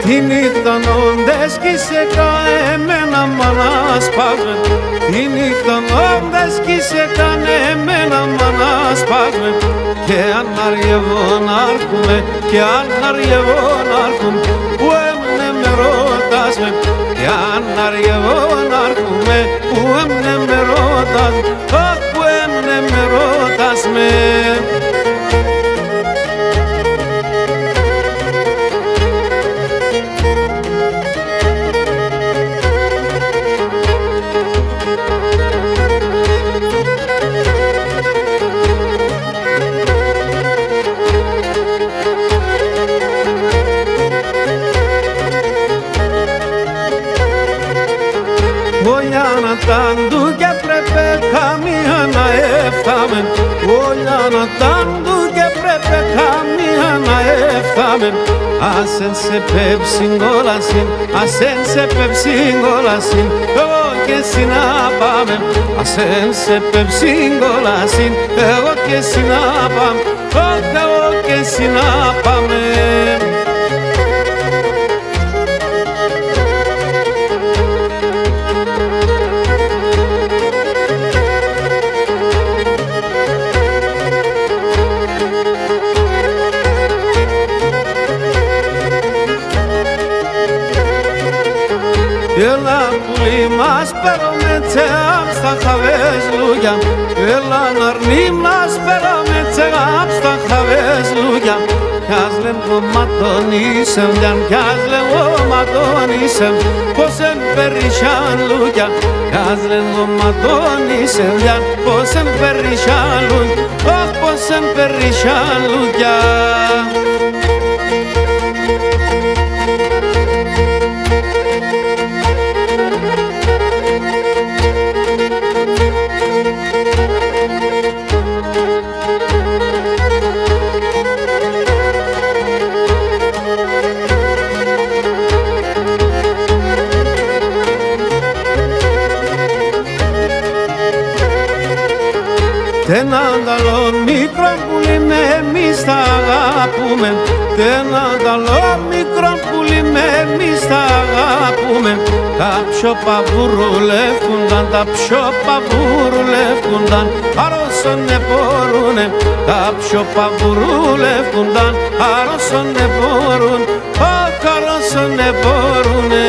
Τη νύχτα νόντες κι σε εμένα μάνα σπάγμε. Τη νύχτα νόντες κι σε εμένα μάνα σπάγμε. Και αν αργεύω να έρχομαι, και αν αργεύω να έρχομαι, που έμεινε με ρωτάς με. Και αν αργεύω να έρχομαι, που έμεινε με ρωτάς με, που έμεινε με ρωτάς με. Όλια να τάντου και πρέπει καμία να έφταμε. Όλια να τάντου και πρέπει καμία να έφταμε. Ασεν σε πεψιγκόλασιν, ασεν σε πεψιγκόλασιν, εγώ και εσύ να πάμε. Ασεν σε πεψιγκόλασιν, εγώ και εσύ να πάμε, εγώ και εσύ να πάμε. Έλα πουλί μας πέραμε τσεγάμ στα χαβές λούγια. Έλα ναρνί μας πέραμε τσεγάμ στα χαβές λούγια. Κι ας λέμε κομματώνησεμ, κι ας λέμε κομματώνησεμ, πως εν περίσσαν λούγια. Κι ας λέμε κομματώνησεμ, πως εν περίσσαν λούγια, πως εν περίσσαν λούγια. Έναν καλό μικρό πουλί με εμείς τα αγάπουμε. Έναν καλό μικρό πουλί με εμείς τα αγάπουμε. Τα πιο παβουρουλεύκουνταν, τα πιο παβουρουλεύκουνταν, αρρώσον επορούνε. Τα πιο παβουρουλεύκουνταν, αρρώσον επορούνε, αρρώσον επορούνε.